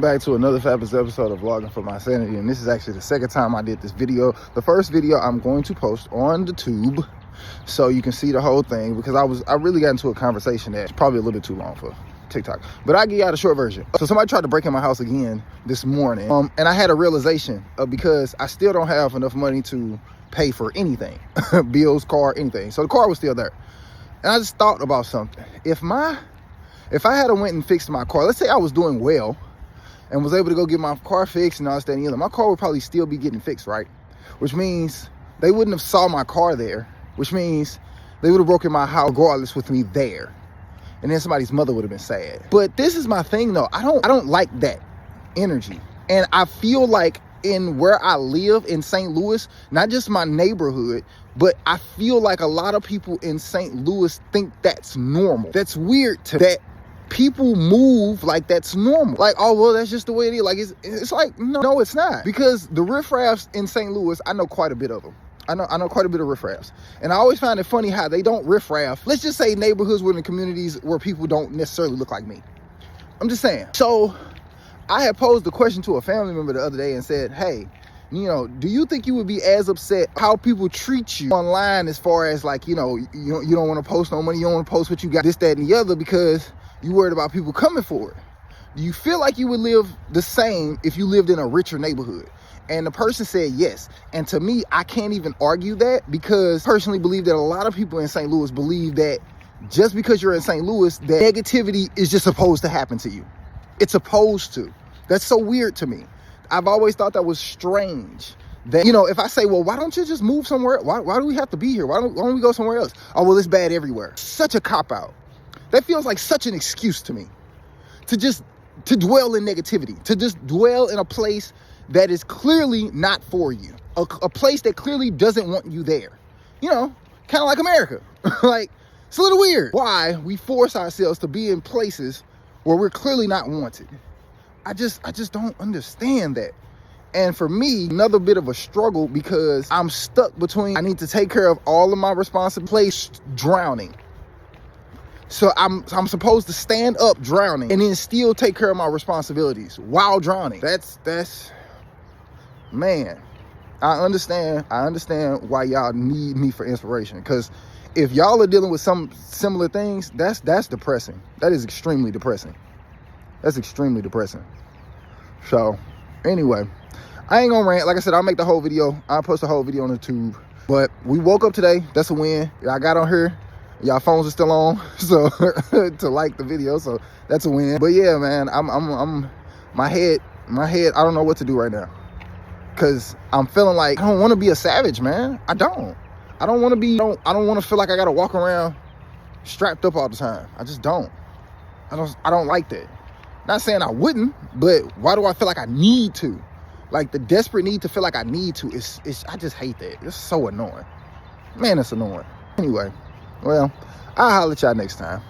Back to another fabulous episode of Vlogging for My Sanity, and this is actually the second time I did this video. The first video I'm going to post on the tube so you can see the whole thing, because I really got into a conversation that's probably a little bit too long for TikTok, but I give you out a short version. So somebody tried to break in my house again this morning, and I had a realization because I still don't have enough money to pay for anything, bills, car, anything. So the car was still there, and I just thought about something. If I had went and fixed my car, let's say I was doing well and was able to go get my car fixed and all that and the other, my car would probably still be getting fixed, right? Which means they wouldn't have saw my car there, which means they would have broken my house regardless with me there. And then somebody's mother would have been sad. But this is my thing though. I don't like that energy. And I feel like in where I live in St. Louis, not just my neighborhood, but I feel like a lot of people in St. Louis think that's normal. That's weird to that people move like that's normal. Like, oh, well, that's just the way it is. Like, it's like, no, it's not. Because the riffraffs in St. Louis, I know quite a bit of them. I know quite a bit of riffraffs. And I always find it funny how they don't riffraff. Let's just say neighborhoods within communities where people don't necessarily look like me. I'm just saying. So I had posed the question to a family member the other day and said, hey, you know, do you think you would be as upset how people treat you online, as far as like, you don't want to post no money, you don't want to post what you got, this, that, and the other, because you worried about people coming for it? Do you feel like you would live the same if you lived in a richer neighborhood? And the person said yes. And to me, I can't even argue that, because I personally believe that a lot of people in St. Louis believe that just because you're in St. Louis, that negativity is just supposed to happen to you. It's supposed to. That's so weird to me. I've always thought that was strange. That, if I say, well, why don't you just move somewhere? Why do we have to be here? Why don't we go somewhere else? Oh, well, it's bad everywhere. Such a cop-out. That feels like such an excuse to me. To dwell in negativity. To just dwell in a place that is clearly not for you. A place that clearly doesn't want you there. Kind of like America. Like, it's a little weird why we force ourselves to be in places where we're clearly not wanted. I just don't understand that. And for me, another bit of a struggle, because I'm stuck between, I need to take care of all of my responsibilities, drowning. So I'm supposed to stand up drowning and then still take care of my responsibilities while drowning. That's man, I understand why y'all need me for inspiration, because if y'all are dealing with some similar things, that's depressing. That is extremely depressing. That's extremely depressing. So anyway, I ain't gonna rant. Like I said, I'll make the whole video. I'll post the whole video on the tube. But we woke up today. That's a win. I got on here. Y'all phones are still on, so to like the video, so that's a win. But yeah, man, I'm my head, I don't know what to do right now, because I'm feeling like I don't want to be a savage, man. I don't want to be. I don't want to feel like I gotta walk around strapped up all the time. I just don't. I don't like that. Not saying I wouldn't, but why do I feel like I need to? Like, the desperate need to feel like I need to is I just hate that. It's so annoying, man. It's annoying. Anyway. Well, I'll holler at y'all next time.